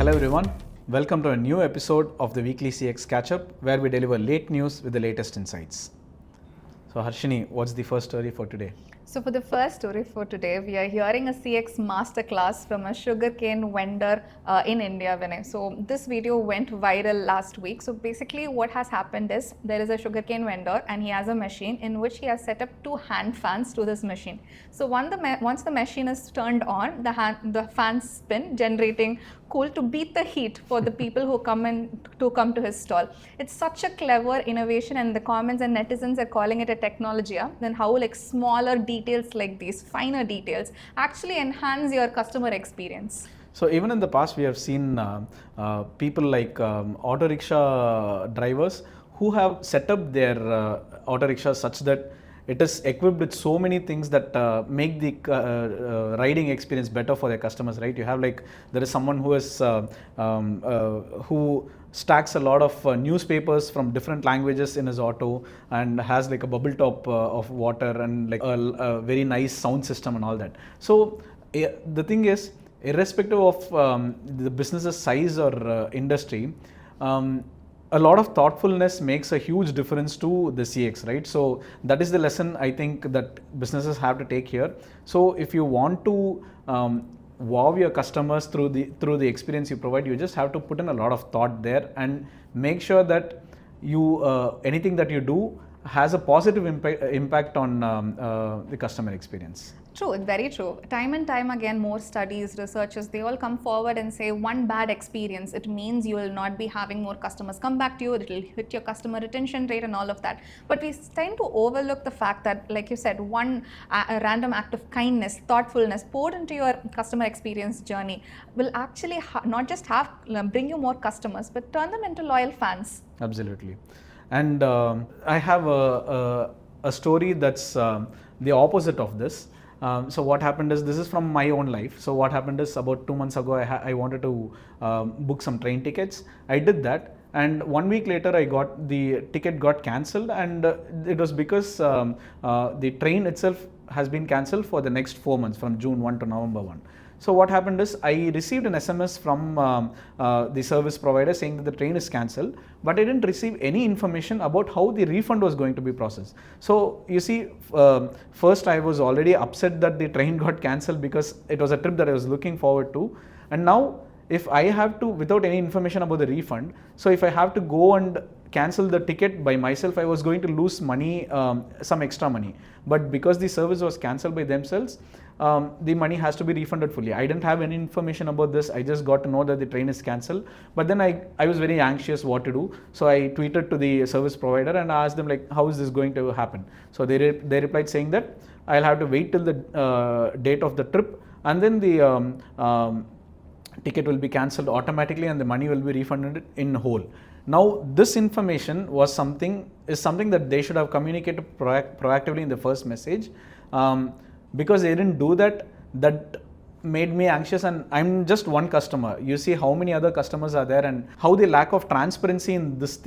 Hello everyone, welcome to a new episode of the weekly CX Catch-up where we deliver late news with the latest insights. So Harshini, what's the first story for today? So for the first story for today, we are hearing a CX masterclass from a sugarcane vendor in India, Vinay. So this video went viral last week. So basically what has happened is there is a sugarcane vendor and he has a machine in which he has set up two hand fans to this machine. So once the machine is turned on, the fans spin, generating coal to beat the heat for the people who come to his stall. It's such a clever innovation, and the comments and netizens are calling it a technology. Then how like smaller details like these, finer details, actually enhance your customer experience. So even in the past, we have seen people like auto rickshaw drivers who have set up their auto rickshaws such that it is equipped with so many things that make the riding experience better for their customers, right? You have like, there is someone who is who stacks a lot of newspapers from different languages in his auto and has like a bubble top of water and like a very nice sound system and all that. So the thing is, irrespective of the business's size or industry, a lot of thoughtfulness makes a huge difference to the CX, right? So that is the lesson I think that businesses have to take here. So if you want to wow your customers through the experience you provide, you just have to put in a lot of thought there and make sure that you anything that you do has a positive impact on the customer experience. True, very true. Time and time again, more studies, researchers, they all come forward and say one bad experience, it means you will not be having more customers come back to you, it will hit your customer retention rate and all of that. But we tend to overlook the fact that, like you said, one random act of kindness, thoughtfulness poured into your customer experience journey will actually not just bring you more customers, but turn them into loyal fans. Absolutely. And I have a story that's the opposite of this. So what happened is, this is from my own life. So what happened is, about 2 months ago, I wanted to book some train tickets. I did that, and 1 week later, the ticket got cancelled, and it was because the train itself has been cancelled for the next 4 months, from June 1 to November 1. So what happened is, I received an SMS from the service provider saying that the train is cancelled, but I didn't receive any information about how the refund was going to be processed. So you see, first I was already upset that the train got cancelled because it was a trip that I was looking forward to, and now if I have to, without any information about the refund, so if I have to go and cancel the ticket by myself, I was going to lose money, some extra money. But because the service was cancelled by themselves, the money has to be refunded fully. I didn't have any information about this. I just got to know that the train is cancelled. But then I was very anxious what to do. So I tweeted to the service provider and asked them, like, how is this going to happen? So they replied saying that I'll have to wait till the date of the trip, and then the ticket will be cancelled automatically and the money will be refunded in whole. Now this information is something that they should have communicated proactively in the first message. Because they didn't do that, that made me anxious, and I'm just one customer. You see how many other customers are there, and how the lack of transparency in this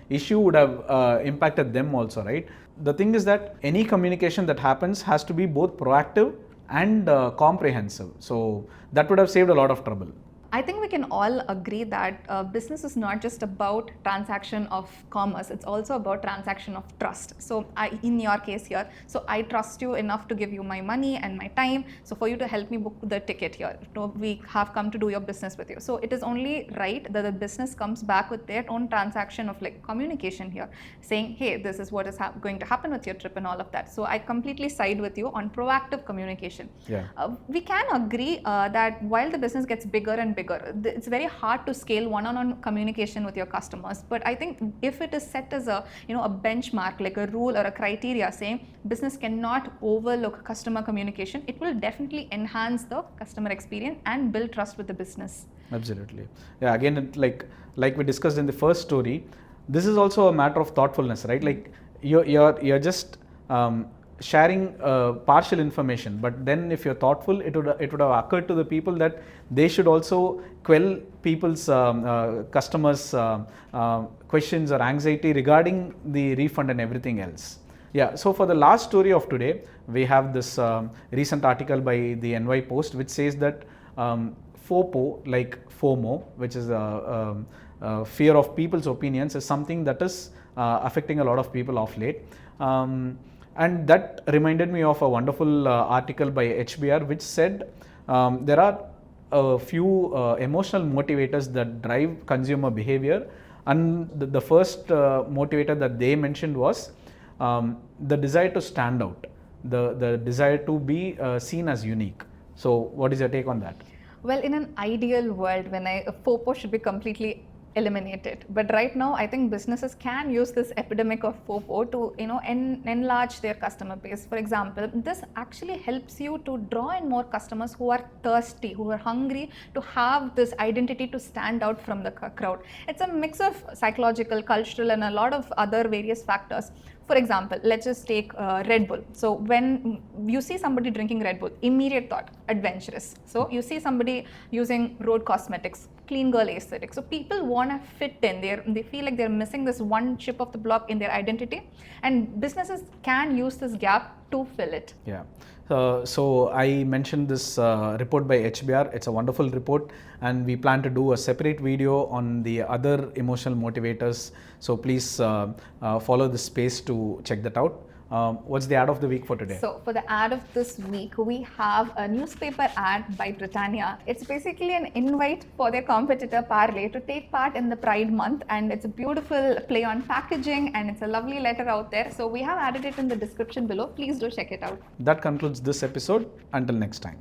issue would have impacted them also, right? The thing is that any communication that happens has to be both proactive and comprehensive. So that would have saved a lot of trouble. I think we can all agree that business is not just about transaction of commerce, it's also about transaction of trust. So in your case here, so I trust you enough to give you my money and my time, so for you to help me book the ticket here. So we have come to do your business with you. So it is only right that the business comes back with their own transaction of like communication here, saying, hey, this is what is going to happen with your trip and all of that. So I completely side with you on proactive communication. Yeah. We can agree that while the business gets bigger and bigger, it's very hard to scale one-on-one communication with your customers. But I think if it is set as a benchmark, like a rule or a criteria saying business cannot overlook customer communication, it will definitely enhance the customer experience and build trust with the business. Absolutely. Yeah. Again, like we discussed in the first story, this is also a matter of thoughtfulness, right? Like you're just sharing partial information, but then if you're thoughtful, it would have occurred to the people that they should also quell people's customers' questions or anxiety regarding the refund and everything else. Yeah, so for the last story of today, we have this recent article by the NY Post which says that FOPO, like FOMO, which is fear of people's opinions, is something that is affecting a lot of people of late. And that reminded me of a wonderful article by HBR, which said there are a few emotional motivators that drive consumer behavior. And the first motivator that they mentioned was the desire to stand out, the desire to be seen as unique. So, what is your take on that? Well, in an ideal world, when FOPO should be completely eliminated, but right now I think businesses can use this epidemic of FOPO to enlarge their customer base. For example, this actually helps you to draw in more customers who are thirsty, who are hungry to have this identity to stand out from the crowd. It's a mix of psychological, cultural, and a lot of other various factors. For example, let's just take Red Bull. So when you see somebody drinking Red Bull, immediate thought, adventurous. So you see somebody using road cosmetics, clean girl aesthetic. So people want to fit in. They feel like they're missing this one chip of the block in their identity, and businesses can use this gap to fill it. Yeah. So I mentioned this report by HBR. It's a wonderful report, and we plan to do a separate video on the other emotional motivators. So please follow this space to check that out. What's the ad of the week for today? So for the ad of this week, we have a newspaper ad by Britannia. It's basically an invite for their competitor Parley to take part in the Pride Month, and it's a beautiful play on packaging, and it's a lovely letter out there. So we have added it in the description below. Please do check it out. That concludes this episode. Until next time.